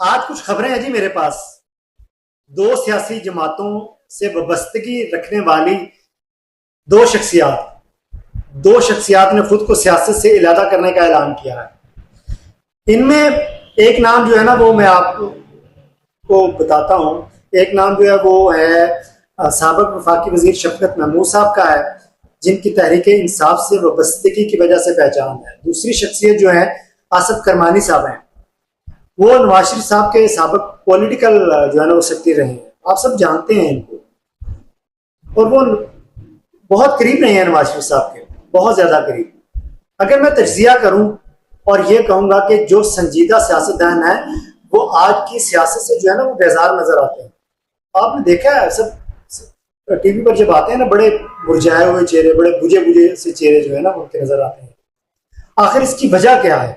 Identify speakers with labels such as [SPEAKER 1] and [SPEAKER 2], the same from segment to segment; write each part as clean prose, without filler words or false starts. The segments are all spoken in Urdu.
[SPEAKER 1] آج کچھ خبریں ہیں جی میرے پاس. دو سیاسی جماعتوں سے وابستگی رکھنے والی دو شخصیات دو شخصیات نے خود کو سیاست سے علیحدہ کرنے کا اعلان کیا ہے. ان میں ایک نام جو ہے نا وہ میں آپ کو بتاتا ہوں. ایک نام جو ہے وہ ہے سابق وفاقی وزیر شفقت محمود صاحب کا ہے، جن کی تحریک انصاف سے وابستگی کی وجہ سے پہچان ہے. دوسری شخصیت جو ہے آصف کرمانی صاحب ہیں. وہ نواز شریف صاحب کے سابق پولیٹیکل جو ہے نا وہ سیکرٹری رہے ہیں. آپ سب جانتے ہیں ان کو، اور وہ بہت قریب رہے ہیں نواز شریف صاحب کے، بہت زیادہ قریب. اگر میں تجزیہ کروں اور یہ کہوں گا کہ جو سنجیدہ سیاستدان ہیں وہ آج کی سیاست سے جو ہے نا وہ بیزار نظر آتے ہیں. آپ نے دیکھا ہے سب ٹی وی پر جب آتے ہیں نا، بڑے مرجھائے ہوئے چہرے، بڑے بجھے بجھے سے چہرے جو ہے نا ان کے نظر آتے ہیں. آخر اس کی وجہ کیا ہے؟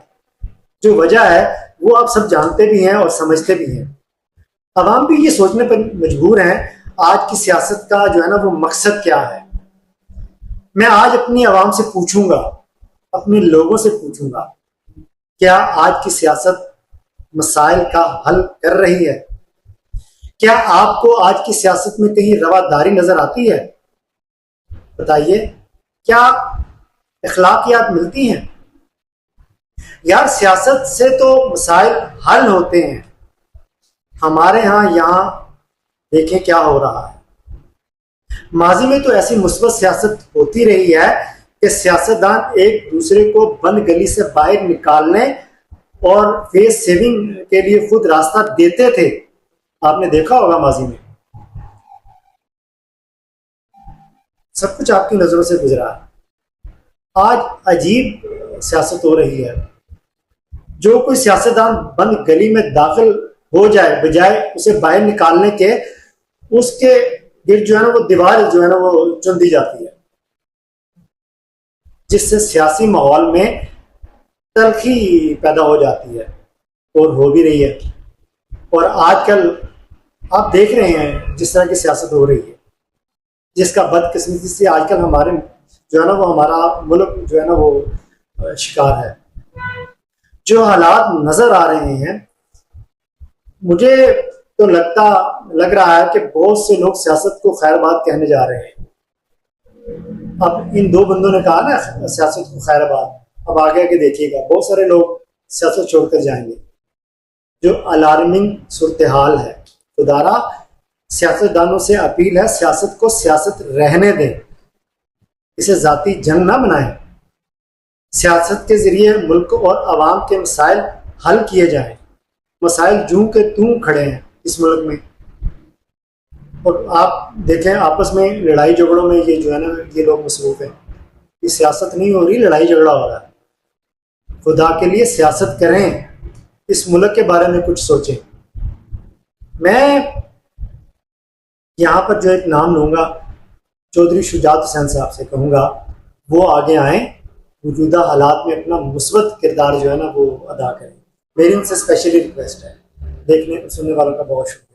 [SPEAKER 1] جو وجہ ہے وہ آپ سب جانتے بھی ہیں اور سمجھتے بھی ہیں. عوام بھی یہ سوچنے پر مجبور ہیں آج کی سیاست کا جو ہے نا وہ مقصد کیا ہے. میں آج اپنی عوام سے پوچھوں گا، اپنے لوگوں سے پوچھوں گا، کیا آج کی سیاست مسائل کا حل کر رہی ہے؟ کیا آپ کو آج کی سیاست میں کہیں رواداری نظر آتی ہے؟ بتائیے، کیا اخلاقیات ملتی ہیں؟ یار سیاست سے تو مسائل حل ہوتے ہیں. ہمارے ہاں یہاں دیکھیں کیا ہو رہا ہے. ماضی میں تو ایسی مثبت سیاست ہوتی رہی ہے کہ سیاستدان ایک دوسرے کو بند گلی سے باہر نکالنے اور فیس سیونگ کے لیے خود راستہ دیتے تھے. آپ نے دیکھا ہوگا ماضی میں سب کچھ آپ کی نظروں سے گزرا ہے. آج عجیب سیاست ہو رہی ہے. جو کوئی سیاستدان بند گلی میں داخل ہو جائے، بجائے اسے باہر نکالنے کے، اس کے گرد جو ہے نا وہ دیوار جو ہے نا وہ چن دی جاتی ہے، جس سے سیاسی ماحول میں تلخی پیدا ہو جاتی ہے، اور ہو بھی رہی ہے. اور آج کل آپ دیکھ رہے ہیں جس طرح کی سیاست ہو رہی ہے، جس کا بدقسمتی سے آج کل ہمارے جو ہے نا وہ ہمارا ملک جو ہے نا وہ شکار ہے. جو حالات نظر آ رہے ہیں، مجھے تو لگ رہا ہے کہ بہت سے لوگ سیاست کو خیر بات کہنے جا رہے ہیں. اب ان دو بندوں نے کہا نا سیاست کو خیر بات، اب آگے کے دیکھیے گا بہت سارے لوگ سیاست چھوڑ کر جائیں گے. جو الارمنگ صورتحال ہے. خدارا سیاستدانوں سے اپیل ہے، سیاست کو سیاست رہنے دیں، اسے ذاتی جنگ نہ بنائیں. سیاست کے ذریعے ملک اور عوام کے مسائل حل کیے جائیں. مسائل جوں کے توں کھڑے ہیں اس ملک میں، اور آپ دیکھیں آپس میں لڑائی جھگڑوں میں یہ جو ہے نا یہ لوگ مصروف ہیں. یہ سیاست نہیں ہو رہی، لڑائی جھگڑا ہو رہا ہے. خدا کے لیے سیاست کریں، اس ملک کے بارے میں کچھ سوچیں. میں یہاں پر جو ایک نام لوں گا، چودھری شجاعت حسین صاحب سے کہوں گا وہ آگے آئیں، موجودہ حالات میں اپنا مثبت کردار جو ہے نا وہ ادا کریں. میری ان سے اسپیشلی ریکویسٹ ہے. دیکھنے سننے والوں کا بہت شکریہ.